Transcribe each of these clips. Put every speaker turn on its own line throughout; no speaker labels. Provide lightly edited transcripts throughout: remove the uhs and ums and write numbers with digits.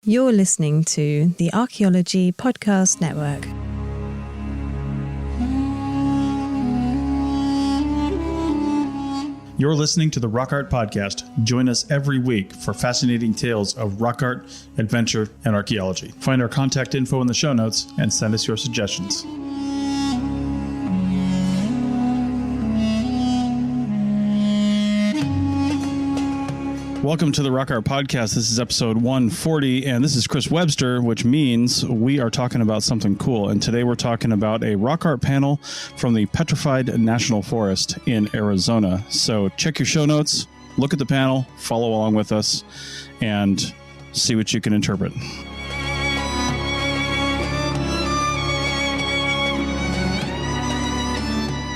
You're listening to the Archaeology Podcast Network.
You're listening to the Rock Art Podcast. Join us every week for fascinating tales of rock art, adventure, and archaeology. Find our contact info in the show notes and send us your suggestions. Welcome to the Rock Art Podcast. This is episode 140, and this is Chris Webster, which means we are talking about something cool. And today we're talking about a rock art panel from the Petrified National Forest in Arizona. So check your show notes, look at the panel, follow along with us, and see what you can interpret.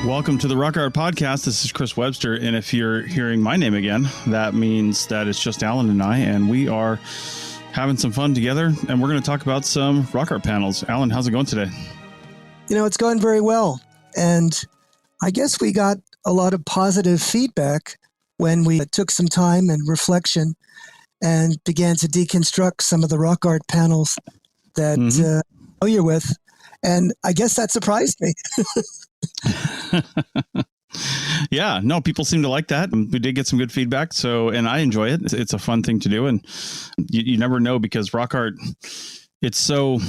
Welcome to the Rock Art Podcast. This is Chris Webster, and if you're hearing my name again, that means that it's just Alan and I, and we are having some fun together, and we're going to talk about some rock art panels. Alan, how's it going today?
You know, it's going very well, and I guess we got a lot of positive feedback when we took some time and reflection and began to deconstruct some of the rock art panels that I'm familiar with, and I guess that surprised me.
Yeah, no, people seem to like that. We did get some good feedback, and I enjoy it. It's a fun thing to do, and you never know, because rock art, it's so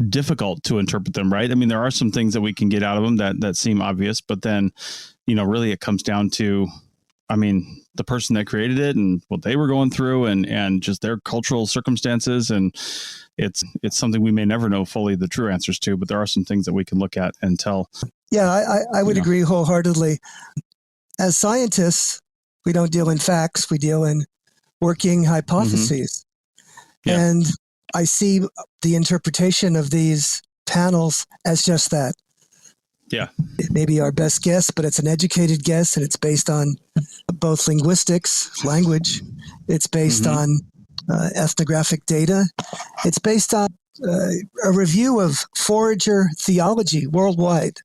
difficult to interpret them, right? I mean, there are some things that we can get out of them that seem obvious, but then, really it comes down to, the person that created it and what they were going through and just their cultural circumstances. And it's something we may never know fully the true answers to, but there are some things that we can look at and tell.
Yeah, I would agree wholeheartedly. As scientists, we don't deal in facts, we deal in working hypotheses.
Yeah.
And I see the interpretation of these panels as just that.
Yeah.
It may be our best guess, but it's an educated guess, and it's based on both linguistics, language. It's based on ethnographic data. It's based on a review of forager theology worldwide,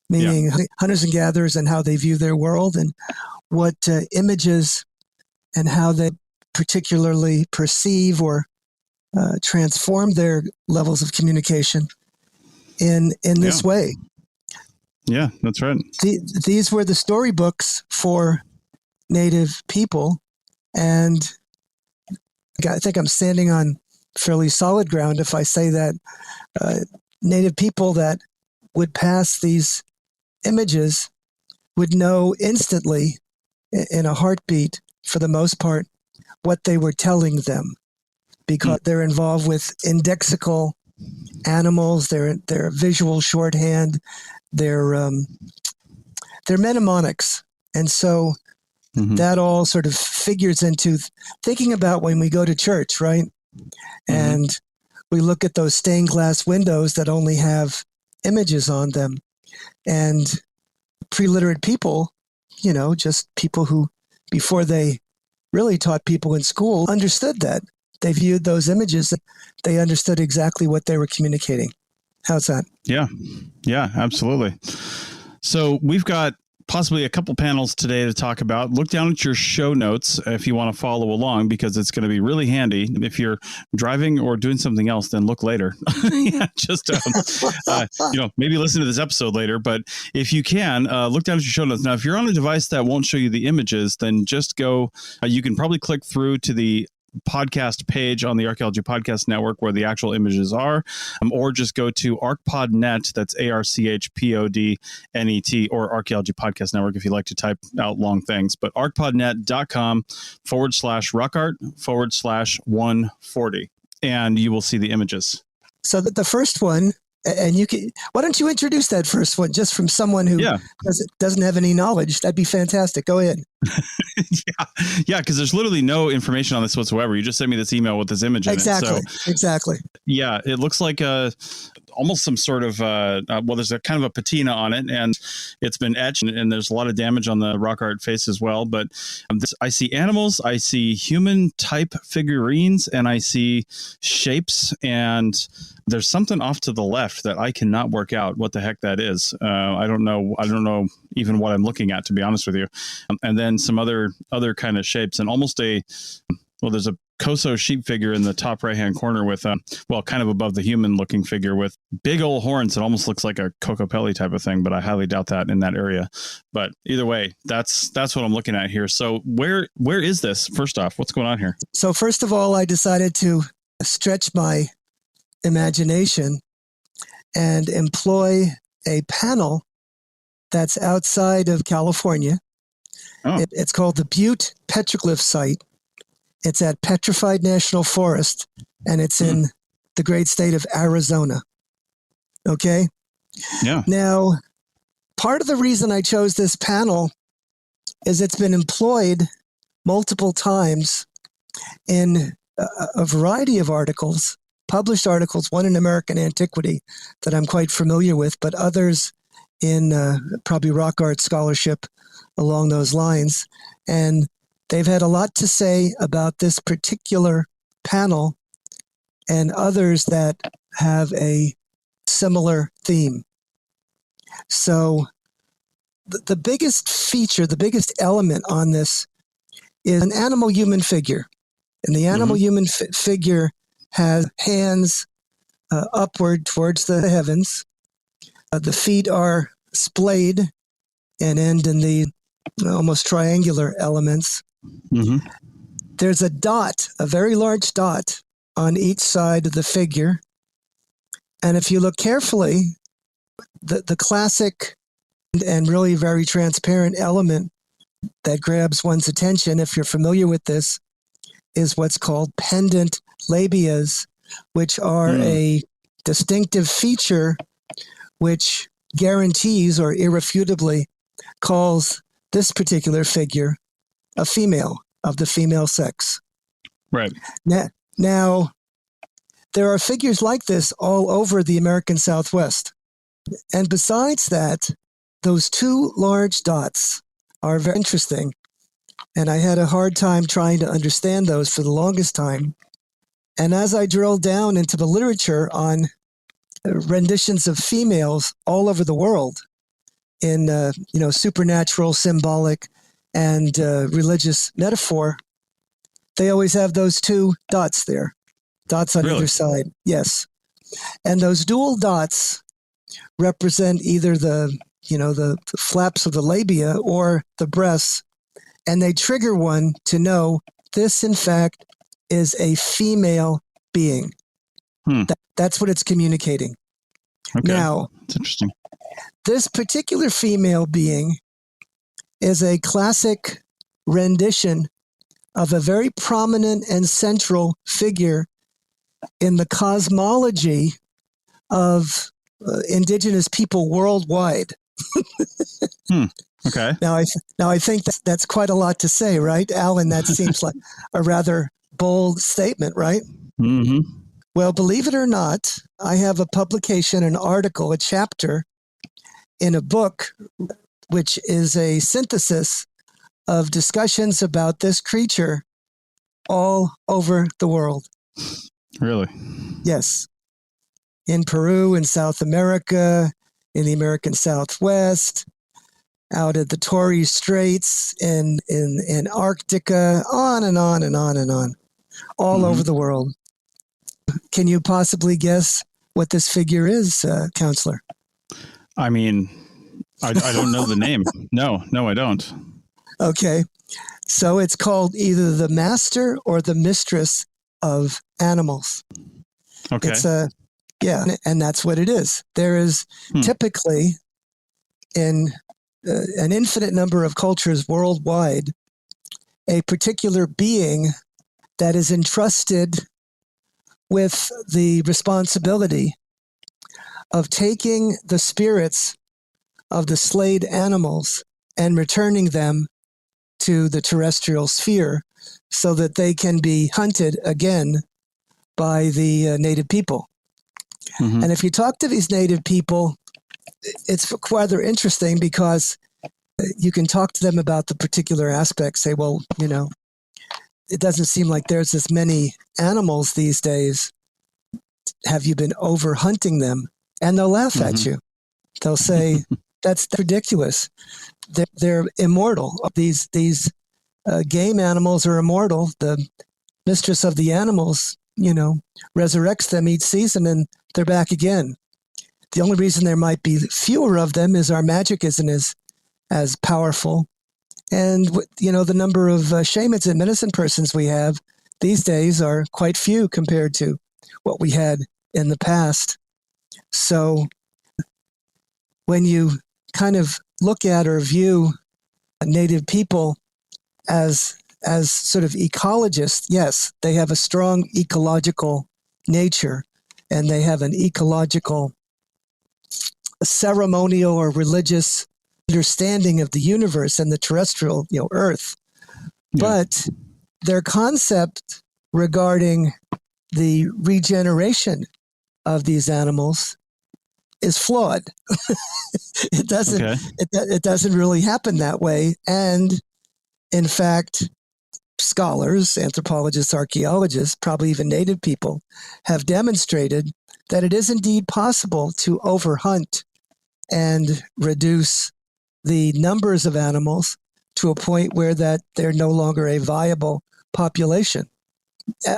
meaning hunters and gatherers and how they view their world and what images and how they particularly perceive or transform their levels of communication in this way.
Yeah, that's right.
These were the storybooks for Native people, and I think I'm standing on fairly solid ground if I say that Native people that would pass these images would know instantly, in a heartbeat, for the most part, what they were telling them, because they're involved with indexical animals, their visual shorthand, their mnemonics. And so that all sort of figures into thinking about when we go to church, right? And we look at those stained glass windows that only have images on them. And pre-literate people, just people who, before they really taught people in school, understood that. They viewed those images, they understood exactly what they were communicating. How's that?
Yeah, absolutely. So we've got possibly a couple panels today to talk about. Look down at your show notes if you want to follow along, because it's going to be really handy. If you're driving or doing something else, then look later. Just maybe listen to this episode later. But if you can, look down at your show notes. Now, if you're on a device that won't show you the images, then just go. You can probably click through to the podcast page on the Archaeology Podcast Network where the actual images are, or just go to ArchPodNet, that's ArchPodNet, or Archaeology Podcast Network if you like to type out long things, but archpodnet.com/rockart/140, and you will see the images.
So that the first one, and why don't you introduce that first one just from someone who doesn't have any knowledge? That'd be fantastic. Go ahead.
Yeah, because there's literally no information on this whatsoever. You just sent me this email with this image in it.
Exactly.
Yeah, it looks like almost some sort of, there's a kind of a patina on it, and it's been etched, and there's a lot of damage on the rock art face as well. But I see animals, I see human type figurines, and I see shapes, and there's something off to the left that I cannot work out what the heck that is. I don't know even what I'm looking at, to be honest with you. And then some other kind of shapes, and almost there's a Koso sheep figure in the top right-hand corner with, kind of above the human-looking figure with big old horns. It almost looks like a Cocopelli type of thing, but I highly doubt that in that area. But either way, that's what I'm looking at here. So where is this? First off, what's going on here?
So first of all, I decided to stretch my imagination and employ a panel that's outside of California.
Oh.
It's called the Butte Petroglyph Site. It's at Petrified National Forest, and it's in the great state of Arizona. Okay?
Yeah.
Now, part of the reason I chose this panel is it's been employed multiple times in a variety of articles, published articles, one in American Antiquity that I'm quite familiar with, but others in probably rock art scholarship along those lines. And they've had a lot to say about this particular panel and others that have a similar theme. So the biggest feature, the biggest element on this is an animal-human figure. And the animal-human figure has hands upward towards the heavens. The feet are splayed and end in the almost triangular elements.
Mm-hmm.
There's a dot, a very large dot on each side of the figure. And if you look carefully, the classic and really very transparent element that grabs one's attention, if you're familiar with this, is what's called pendant labias, which are a distinctive feature which guarantees or irrefutably calls this particular figure a female of the female sex.
Right.
Now, there are figures like this all over the American Southwest. And besides that, those two large dots are very interesting. And I had a hard time trying to understand those for the longest time. And as I drilled down into the literature on renditions of females all over the world in, supernatural, symbolic, and religious metaphor, they always have those two dots there, dots on either side. Yes. And those dual dots represent either the flaps of the labia or the breasts, and they trigger one to know this, in fact, is a female being. That's what it's communicating.
Okay.
Now,
that's interesting.
This particular female being is a classic rendition of a very prominent and central figure in the cosmology of indigenous people worldwide.
Okay.
Now I think that's quite a lot to say, right, Alan? That seems like a rather bold statement, right?
Mm-hmm.
Well, believe it or not, I have a publication, an article, a chapter in a book, which is a synthesis of discussions about this creature all over the world.
Really?
Yes. In Peru, in South America, in the American Southwest, out at the Torres Straits, in Antarctica, on and on and on and on, all over the world. Can you possibly guess what this figure is, Counselor?
I mean, I don't know the name. No, I don't.
Okay. So it's called either the Master or the Mistress of Animals.
Okay.
It's and that's what it is. There is typically in an infinite number of cultures worldwide a particular being that is entrusted with the responsibility of taking the spirits of the slayed animals and returning them to the terrestrial sphere so that they can be hunted again by the native people. Mm-hmm. And if you talk to these native people, it's rather interesting because you can talk to them about the particular aspects, say, well, it doesn't seem like there's as many animals these days. Have you been over hunting them? And they'll laugh at you. They'll say, that's ridiculous. They're immortal. These game animals are immortal. The Mistress of the Animals, resurrects them each season and they're back again. The only reason there might be fewer of them is our magic isn't as powerful. And, the number of shamans and medicine persons we have these days are quite few compared to what we had in the past. So when you kind of look at or view Native people as sort of ecologists, yes, they have a strong ecological nature and they have an ecological ceremonial or religious understanding of the universe and the terrestrial, Earth. Yeah. But their concept regarding the regeneration of these animals is flawed. It doesn't really happen that way. And in fact, scholars, anthropologists, archaeologists, probably even native people, have demonstrated that it is indeed possible to overhunt and reduce the numbers of animals to a point where that they're no longer a viable population.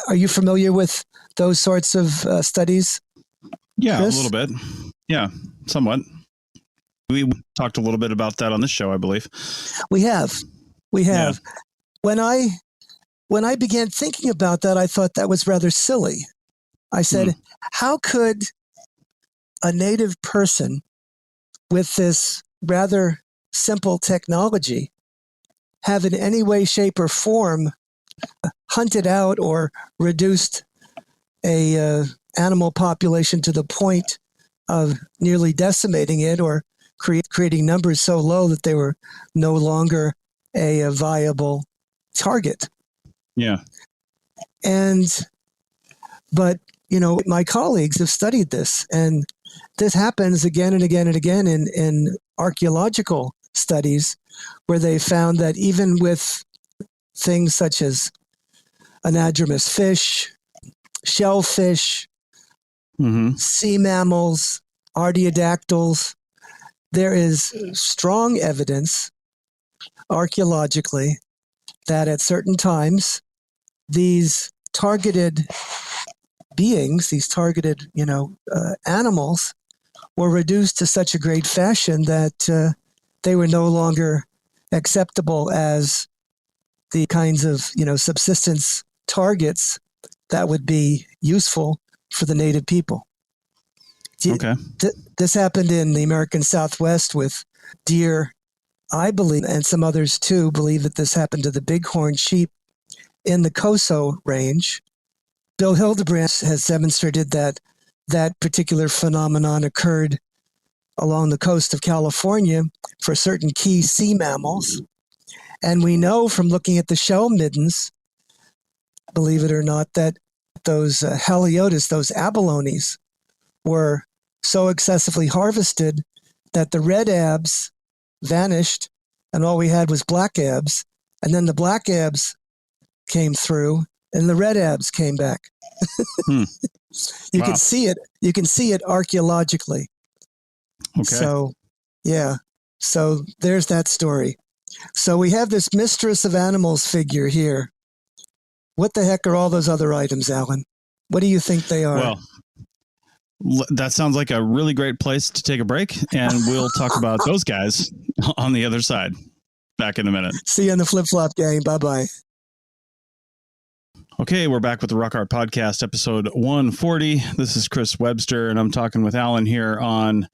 Are you familiar with those sorts of studies?
Yeah,
Chris?
A little bit. Yeah, somewhat. We talked a little bit about that on this show, I believe.
We have. Yeah. When I began thinking about that, I thought that was rather silly. I said, how could a native person with this rather simple technology have in any way, shape, or form hunted out or reduced a animal population to the point of nearly decimating it or creating numbers so low that they were no longer a viable target?
Yeah.
But my colleagues have studied this, and this happens again and again and again in archaeological studies, where they found that even with things such as anadromous fish, shellfish, sea mammals, artiodactyls, there is strong evidence archaeologically that at certain times these targeted beings, these targeted, animals, were reduced to such a great fashion that they were no longer acceptable as the kinds of, subsistence targets that would be useful for the native people.
Okay.
This happened in the American Southwest with deer, I believe, and some others too believe that this happened to the bighorn sheep in the Coso Range. Bill Hildebrand has demonstrated that that particular phenomenon occurred along the coast of California for certain key sea mammals. And we know from looking at the shell middens, believe it or not, that those haliotis, those abalones, were so excessively harvested that the red abs vanished and all we had was black abs. And then the black abs came through and the red abs came back. You can see it. You can see it archaeologically.
Okay.
So, yeah. So there's that story. So we have this Mistress of Animals figure here. What the heck are all those other items, Alan? What do you think they are?
Well, that sounds like a really great place to take a break, and we'll talk about those guys on the other side. Back in a minute.
See you in the flip-flop gang. Bye-bye.
Okay, we're back with the Rock Art Podcast, episode 140. This is Chris Webster, and I'm talking with Alan here on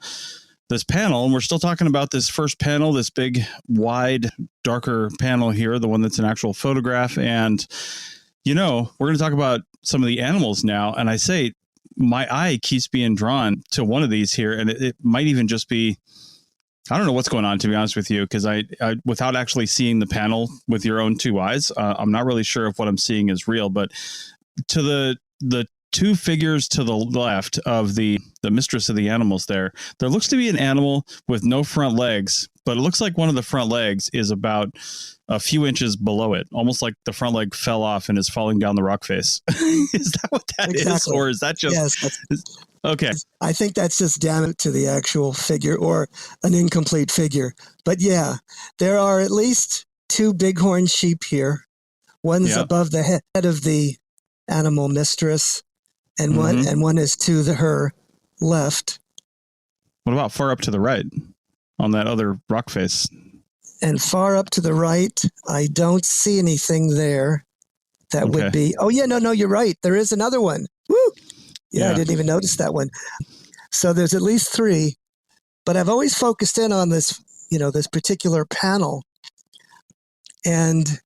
this panel. And we're still talking about this first panel, this big, wide, darker panel here, the one that's an actual photograph. And, we're going to talk about some of the animals now. And I say, my eye keeps being drawn to one of these here, and it might even just be, I don't know what's going on, to be honest with you, because I without actually seeing the panel with your own two eyes, I'm not really sure if what I'm seeing is real. But to the two figures to the left of the Mistress of the Animals there looks to be an animal with no front legs, but it looks like one of the front legs is about a few inches below it, almost like the front leg fell off and is falling down the rock face. Is that what that is? Or is that just...
Yes,
okay.
I think that's just damage to the actual figure or an incomplete figure. But yeah, there are at least two bighorn sheep here. One's above the head of the animal mistress, and
Mm-hmm.
one is to her left.
What about far up to the right on that other rock face?
And far up to the right, I don't see anything there that
Okay.
would be. Oh, yeah, no, you're right. There is another one. Woo! Yeah, I didn't even notice that one. So there's at least three, but I've always focused in on this, this particular panel. And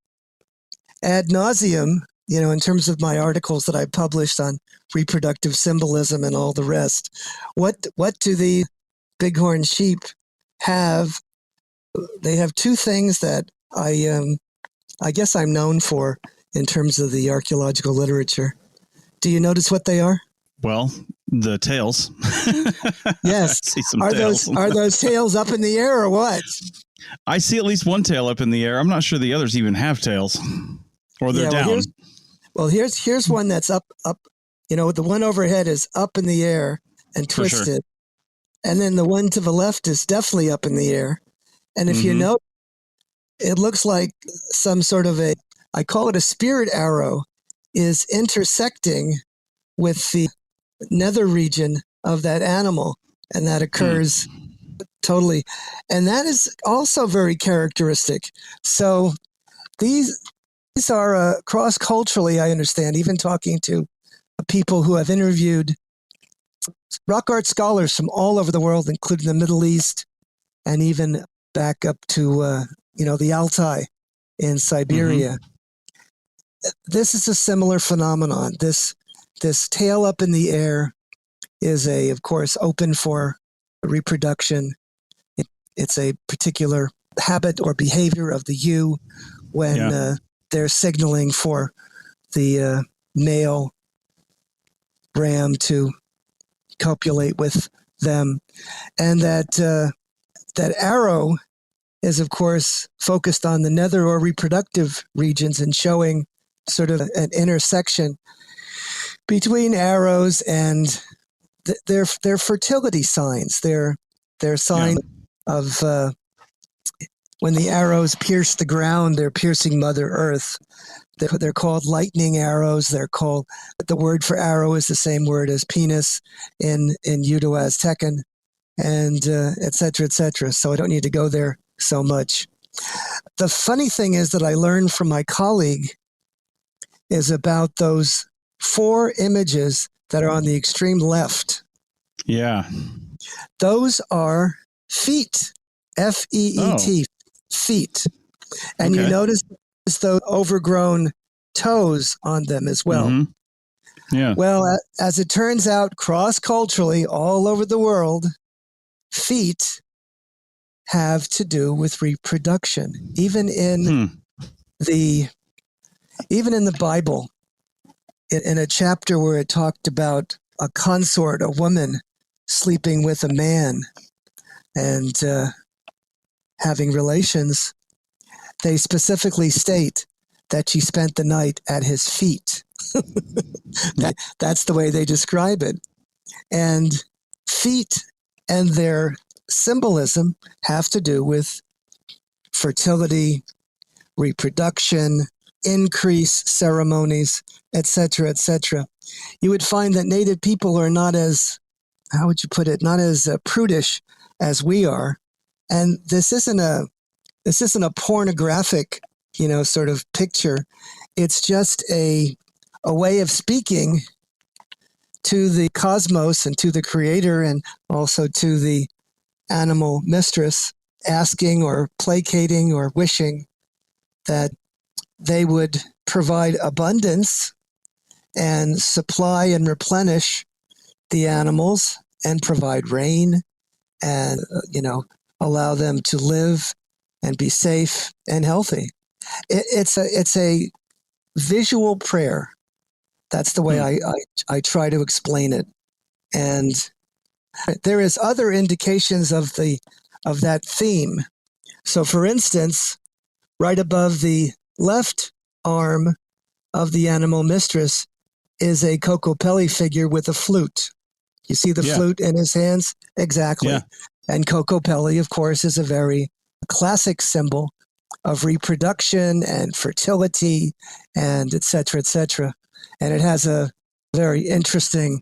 ad nauseum, in terms of my articles that I published on reproductive symbolism and all the rest, what do the bighorn sheep have? They have two things that I guess I'm known for in terms of the archaeological literature. Do you notice what they are?
Well, the tails.
Yes.
I see some
are
tails.
Are those tails up in the air or what?
I see at least one tail up in the air. I'm not sure the others even have tails, or they're down.
Here's one that's up. The one overhead is up in the air and twisted. Sure. And then the one to the left is definitely up in the air. And if you note, it looks like some sort of I call it a spirit arrow, is intersecting with the nether region of that animal. And that occurs totally. And that is also very characteristic. So these are cross-culturally, I understand, even talking to people who have interviewed rock art scholars from all over the world, including the Middle East, and even back up to, the Altai in Siberia. This is a similar phenomenon. This tail up in the air is of course, open for reproduction. It's a particular habit or behavior of the ewe when they're signaling for the male ram to copulate with them. And that arrow is, of course, focused on the nether or reproductive regions and showing sort of an intersection between arrows and their fertility signs. Their sign of when the arrows pierce the ground, they're piercing Mother Earth. They're called lightning arrows. The word for arrow is the same word as penis in Uto-Aztecan, and et cetera, et cetera. So I don't need to go there so much. The funny thing is that I learned from my colleague is about those 4 images that are on the extreme left.
Yeah.
Those are feet, F-E-E-T, feet. And you notice those overgrown toes on them as well.
Yeah.
Well, as it turns out, cross-culturally, all over the world, feet have to do with reproduction. Even in the Bible, in a chapter where it talked about a consort, a woman sleeping with a man and having relations, they specifically state that she spent the night at his feet. That's the way they describe it. And feet and their symbolism have to do with fertility, reproduction, increase ceremonies, etc., etc. You would find that Native people are not as, how would you put it, not as prudish as we are. And this isn't a pornographic, sort of picture. It's just a way of speaking to the cosmos and to the creator and also to the animal mistress, asking or placating or wishing that they would provide abundance and supply and replenish the animals and provide rain and, allow them to live and be safe and healthy. It's a visual prayer. That's the way I try to explain it. And there is other indications of that theme. So, for instance, right above the left arm of the animal mistress is a Kokopelli figure with a flute. You see the flute in his hands? Exactly. Yeah. And Kokopelli, of course, is a very classic symbol of reproduction and fertility and et cetera, et cetera. And it has a very interesting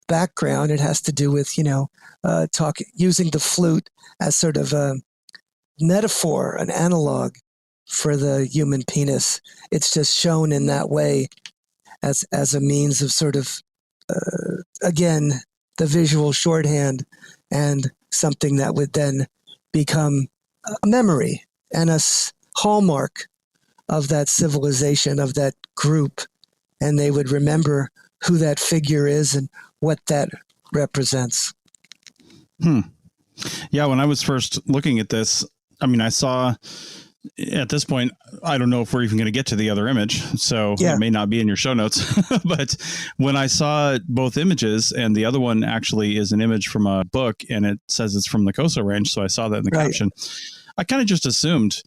background. It has to do with, using the flute as sort of a metaphor, an analog for the human penis. It's just shown in that way as a means of sort of, again, the visual shorthand, and something that would then become a memory and a hallmark of that civilization, of that group. And they would remember who that figure is and what that represents.
Yeah, when I was first looking at this, I mean, I saw at this point, I don't know if we're even going to get to the other image, so it may not be in your show notes. But when I saw both images, and the other one actually is an image from a book, and it says it's from the Coso Range, so I saw that in the caption. I kind of just assumed,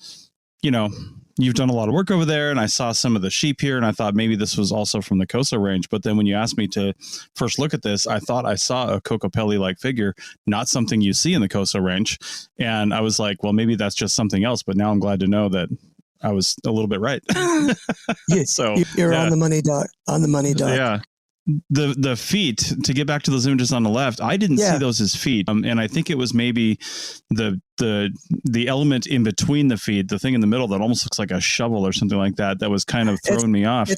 you've done a lot of work over there, and I saw some of the sheep here, and I thought maybe this was also from the Coso Range. But then when you asked me to first look at this, I thought I saw a Kokopelli-like figure, not something you see in the Coso Range. And I was like, well, maybe that's just something else. But now I'm glad to know that I was a little bit right.
So you're on the money, Doc. On the money, Doc.
Yeah. The feet, to get back to those images on the left, I didn't see those as feet. And I think it was maybe the element in between the feet, the thing in the middle that almost looks like a shovel or something like that, that was kind of throwing me off.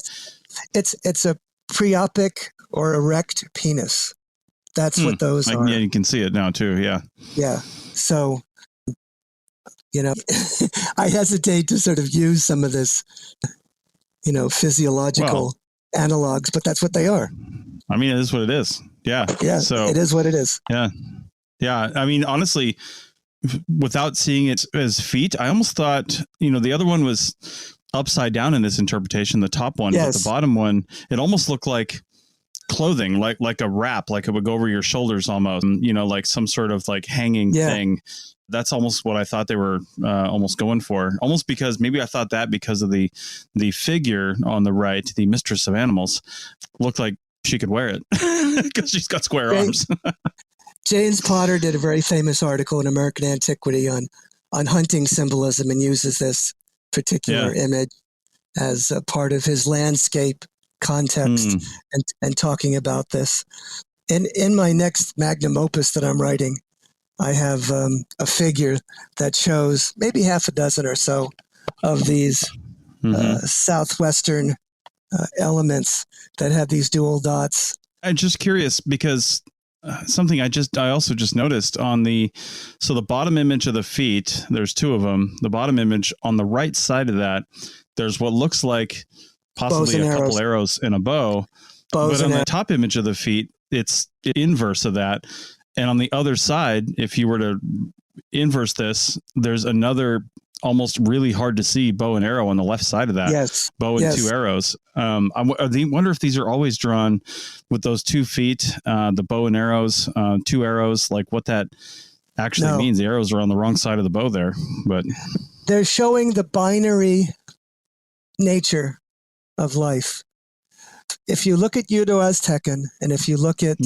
It's a preopic or erect penis. That's what those are.
Yeah, you can see it now too. Yeah.
Yeah. So, I hesitate to sort of use some of this, physiological analogs, but that's what they are.
I mean, it is what it is. Yeah.
Yeah. So it is what it is.
Yeah. Yeah. I mean, honestly, without seeing it as feet, I almost thought, the other one was upside down in this interpretation, the top one, but the bottom one, it almost looked like clothing, like a wrap, like it would go over your shoulders almost, like some sort of like hanging thing. That's almost what I thought they were almost going for. Almost because maybe I thought that because of the figure on the right, the Mistress of Animals, looked like she could wear it because she's got square arms.
James Potter did a very famous article in American Antiquity on hunting symbolism, and uses this particular image as a part of his landscape context and talking about this. In my next magnum opus that I'm writing, I have a figure that shows maybe half a dozen or so of these southwestern elements that have these dual dots.
I'm just curious because something I also just noticed on the bottom image of the feet, there's two of them. The bottom image on the right side of that, there's what looks like possibly a couple arrows and a bow. But on the top image of the feet, it's inverse of that. And on the other side, if you were to inverse this, there's another almost really hard to see bow and arrow on the left side of that.
Yes.
Bow and two arrows. I wonder if these are always drawn with those 2 feet, the bow and arrows, 2 arrows, like what that actually means. The arrows are on the wrong side of the bow there, but
they're showing the binary nature of life. If you look at Uto-Aztecan, and if you look at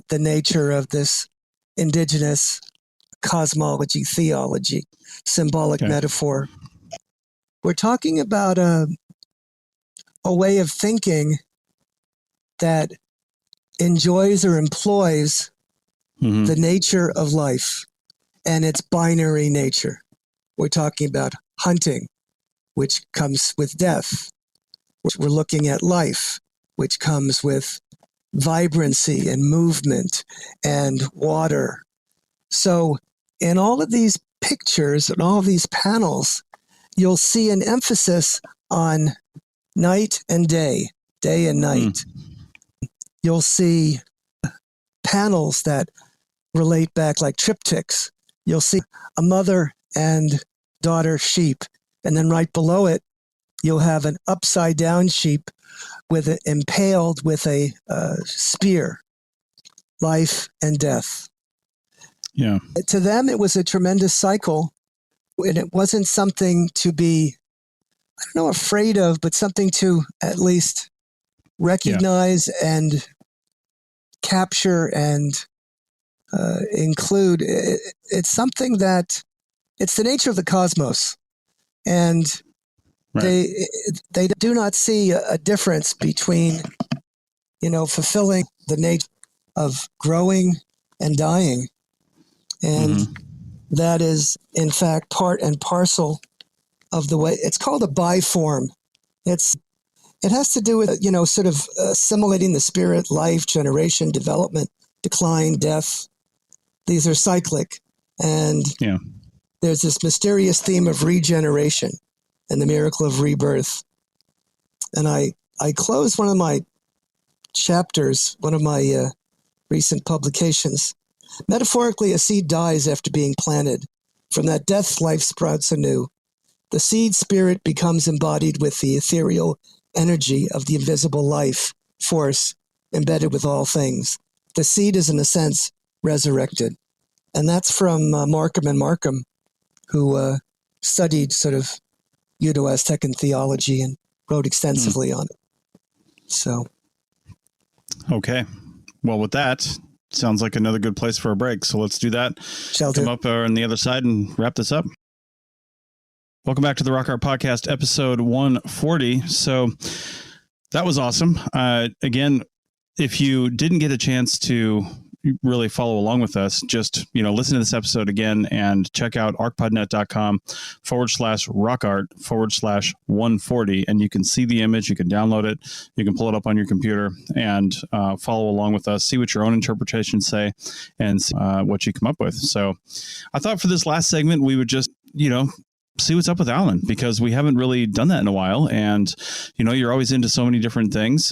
the nature of this indigenous cosmology, theology, symbolic metaphor, we're talking about a way of thinking that enjoys or employs the nature of life and its binary nature. We're talking about hunting, which comes with death. We're looking at life, which comes with vibrancy and movement and water. So in all of these pictures and all of these panels, you'll see an emphasis on night and day and night. You'll see panels that relate back like triptychs. You'll see a mother and daughter sheep, and then right below it, you'll have an upside down sheep with it impaled with a spear, life and death.
Yeah.
To them, it was a tremendous cycle, and it wasn't something to be, I don't know, afraid of, but something to at least recognize and capture and include. It's something that, it's the nature of the cosmos. And
Right.
They do not see a difference between, fulfilling the nature of growing and dying. And that is, in fact, part and parcel of the way. It's called a biform. It has to do with, sort of assimilating the spirit, life, generation, development, decline, death. These are cyclic. And there's this mysterious theme of regeneration and the miracle of rebirth. And I closed one of my chapters, one of my recent publications. Metaphorically, a seed dies after being planted. From that death, life sprouts anew. The seed spirit becomes embodied with the ethereal energy of the invisible life force embedded with all things. The seed is, in a sense, resurrected. And that's from Markham and Markham, who studied sort of Uto-Aztecan theology and wrote extensively on it. So.
Okay. Well, with that, sounds like another good place for a break. So let's do that. Come up on the other side and wrap this up. Welcome back to the Rock Art Podcast, episode 140. So that was awesome. Again, if you didn't get a chance to really follow along with us, just, listen to this episode again and check out archpodnet.com/rockart/140. And you can see the image, you can download it, you can pull it up on your computer and follow along with us, see what your own interpretations say and see, what you come up with. So I thought for this last segment, we would just, see what's up with Alan, because we haven't really done that in a while. And, you're always into so many different things,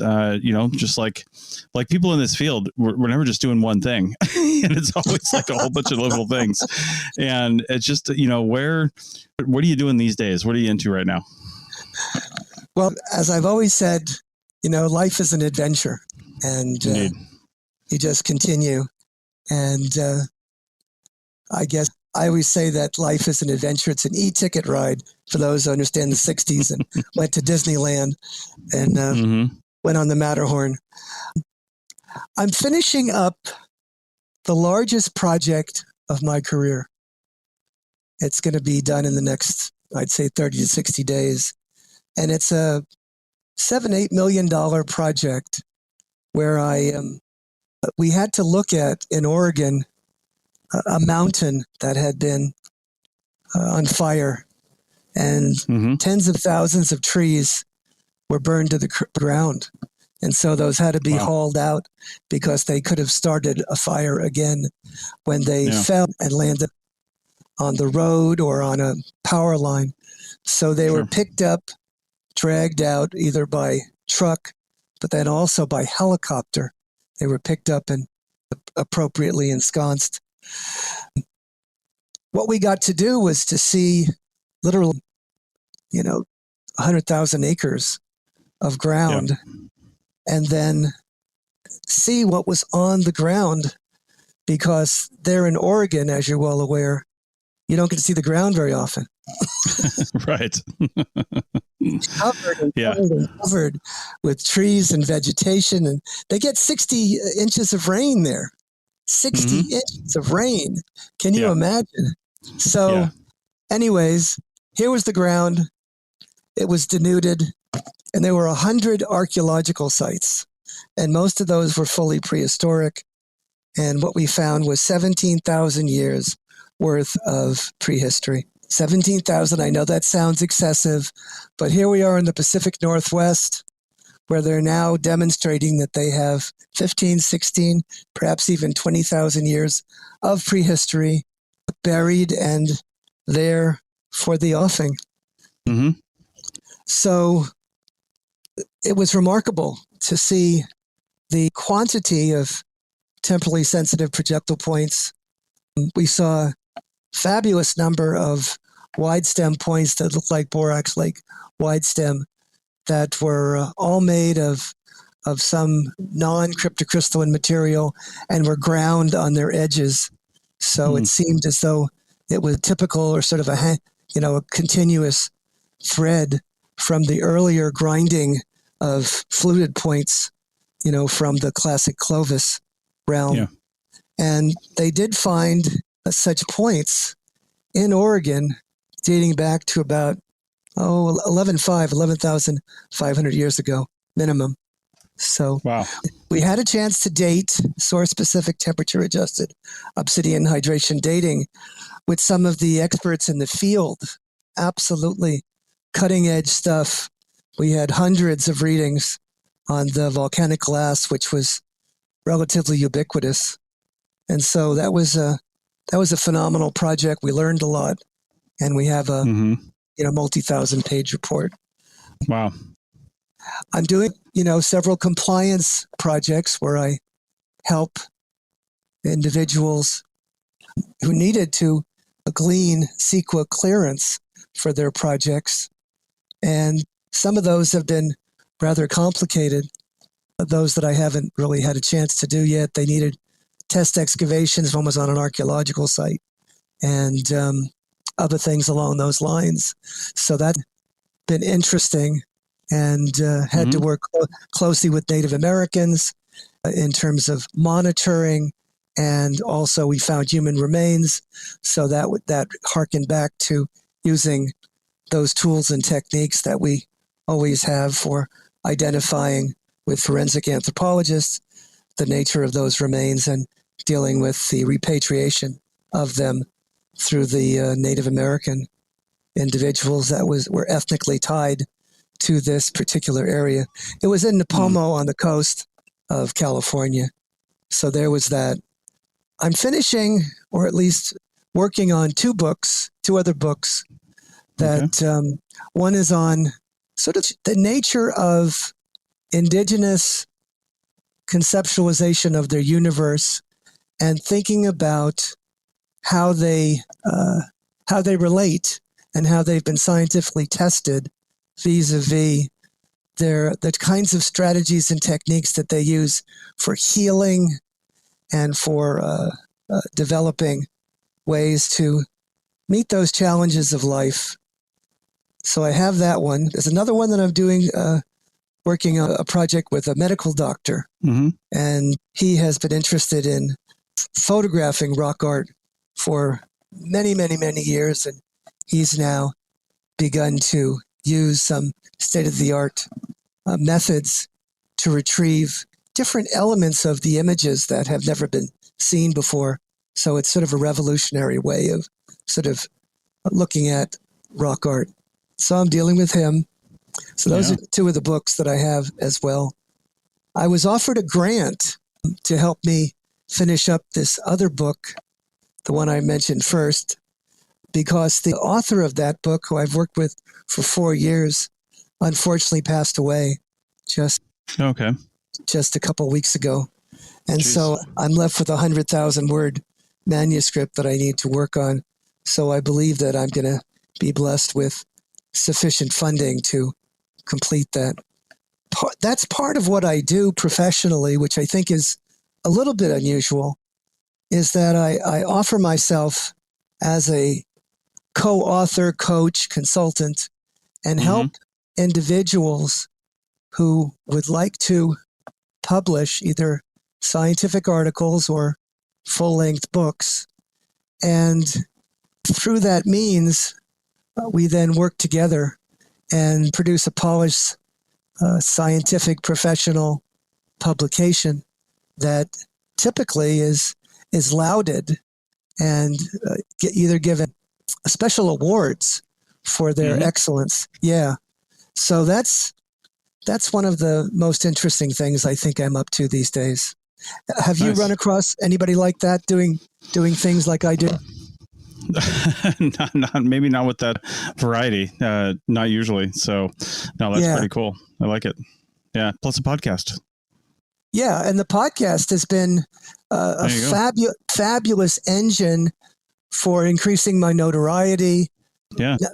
just like people in this field, we're never just doing one thing. And it's always like a whole bunch of little things. And it's just, what are you doing these days? What are you into right now?
Well, as I've always said, life is an adventure, and you just continue. And I guess I always say that life is an adventure. It's an e-ticket ride for those who understand the 60s and went to Disneyland and went on the Matterhorn. I'm finishing up the largest project of my career. It's going to be done in the next, I'd say, 30 to 60 days. And it's a $7-8 million project where we had to look at, in Oregon, a mountain that had been on fire, and tens of thousands of trees were burned to the ground. And so those had to be hauled out because they could have started a fire again when they fell and landed on the road or on a power line. So they were picked up, dragged out either by truck, but then also by helicopter. They were picked up and appropriately ensconced. What we got to do was to see literally, 100,000 acres of ground, and then see what was on the ground, because there in Oregon, as you're well aware, you don't get to see the ground very often.
Right.
Covered with trees and vegetation, and they get 60 inches of rain there. 60 inches of rain. Can you imagine? So anyways, here was the ground. It was denuded, and there were 100 archaeological sites, and most of those were fully prehistoric. And what we found was 17,000 years worth of prehistory. 17,000, I know that sounds excessive, but here we are in the Pacific Northwest, where they're now demonstrating that they have 15, 16, perhaps even 20,000 years of prehistory buried and there for the offing. So it was remarkable to see the quantity of temporally sensitive projectile points. We saw a fabulous number of wide stem points that looked like Borax Lake wide stem that were all made of some non-cryptocrystalline material and were ground on their edges. So it seemed as though it was typical, or sort of a continuous thread from the earlier grinding of fluted points, from the classic Clovis realm. Yeah. And they did find such points in Oregon dating back to about 11,500 years ago, minimum. So
Wow.
we had a chance to date source-specific temperature-adjusted obsidian hydration dating with some of the experts in the field. Absolutely cutting-edge stuff. We had hundreds of readings on the volcanic glass, which was relatively ubiquitous. And so that was a phenomenal project. We learned a lot, and we have a multi-thousand page report.
Wow.
I'm doing several compliance projects where I help individuals who needed to glean CEQA clearance for their projects, and some of those have been rather complicated. Those that I haven't really had a chance to do yet, they needed test excavations. One was on an archaeological site, and other things along those lines. So that's been interesting, and had to work closely with Native Americans in terms of monitoring, and also we found human remains. So that harkened back to using those tools and techniques that we always have for identifying with forensic anthropologists the nature of those remains and dealing with the repatriation of them through the Native American individuals that were ethnically tied to this particular area. It was in Nipomo on the coast of California. So there was that. I'm finishing, or at least working on two other books that one is on sort of the nature of indigenous conceptualization of their universe and thinking about how they relate and how they've been scientifically tested vis-a-vis the kinds of strategies and techniques that they use for healing and for developing ways to meet those challenges of life. So I have that one. There's another one that I'm doing, working on a project with a medical doctor, and he has been interested in photographing rock art for many, many, many years, and he's now begun to use some state-of-the-art methods to retrieve different elements of the images that have never been seen before. So it's sort of a revolutionary way of sort of looking at rock art. So I'm dealing with him. So those are two of the books that I have as well. I was offered a grant to help me finish up this other book, the one I mentioned first, because the author of that book, who I've worked with for 4 years, unfortunately passed away just a couple of weeks ago. And so I'm left with a 100,000 word manuscript that I need to work on. So I believe that I'm going to be blessed with sufficient funding to complete that. That's part of what I do professionally, which I think is a little bit unusual, is that I offer myself as a co-author, coach, consultant, and help individuals who would like to publish either scientific articles or full-length books. And through that means, we then work together and produce a polished scientific professional publication that typically is lauded and either given special awards for their excellence. Yeah. So that's one of the most interesting things I think I'm up to these days. Have you run across anybody like that doing things like I do?
Maybe not with that variety. Not usually. So no, that's pretty cool. I like it. Yeah. Plus a podcast.
Yeah. And the podcast has been a fabulous engine for increasing my notoriety,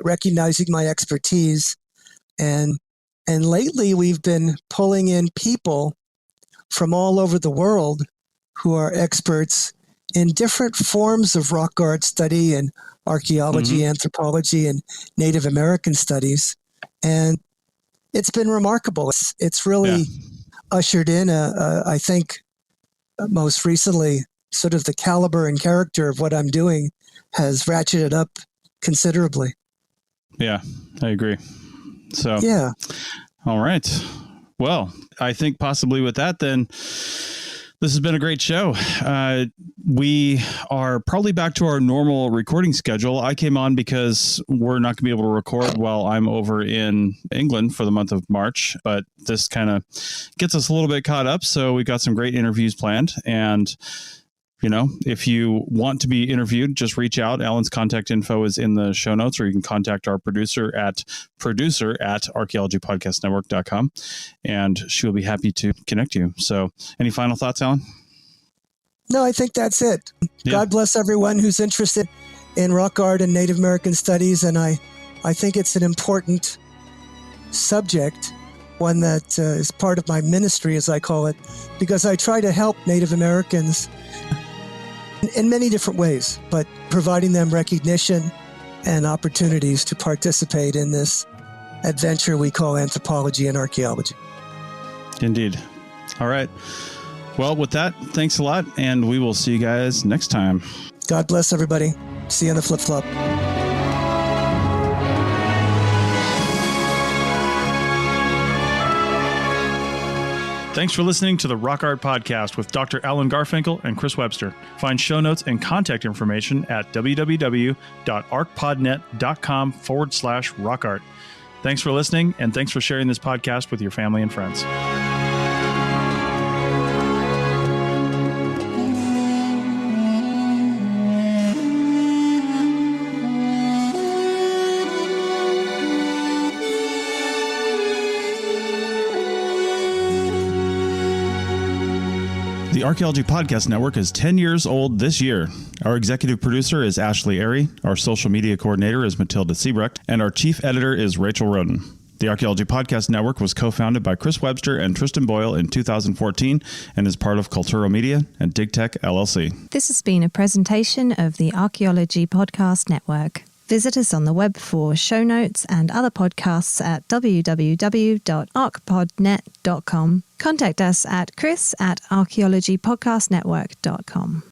recognizing my expertise. And lately we've been pulling in people from all over the world who are experts in different forms of rock art study and archaeology, anthropology, and Native American studies. And it's been remarkable. It's really ushered in, I think, most recently, sort of the caliber and character of what I'm doing has ratcheted up considerably.
Yeah, I agree. So,
Yeah.
All right. Well, I think possibly with that, then this has been a great show. We are probably back to our normal recording schedule. I came on because we're not going to be able to record while I'm over in England for the month of March, but this kind of gets us a little bit caught up. So we got some great interviews planned. And if you want to be interviewed, just reach out. Alan's contact info is in the show notes, or you can contact our producer at archaeologypodcastnetwork.com, and she'll be happy to connect you. So any final thoughts, Alan?
No, I think that's it.
Yeah.
God bless everyone who's interested in rock art and Native American studies. And I think it's an important subject, one that is part of my ministry, as I call it, because I try to help Native Americans in many different ways, but providing them recognition and opportunities to participate in this adventure we call anthropology and archaeology.
Indeed. All right. Well, with that, thanks a lot, and we will see you guys next time.
God bless everybody. See you on the flip-flop.
Thanks for listening to the Rock Art Podcast with Dr. Alan Garfinkel and Chris Webster. Find show notes and contact information at www.archpodnet.com/rockart. Thanks for listening, and thanks for sharing this podcast with your family and friends. The Archaeology Podcast Network is 10 years old this year. Our executive producer is Ashley Airy, our social media coordinator is Matilda Siebrecht, and our chief editor is Rachel Roden. The Archaeology Podcast Network was co-founded by Chris Webster and Tristan Boyle in 2014 and is part of Culturo Media and DigTech LLC.
This has been a presentation of the Archaeology Podcast Network. Visit us on the web for show notes and other podcasts at www.archpodnet.com. Contact us at chris@archaeologypodcastnetwork.com.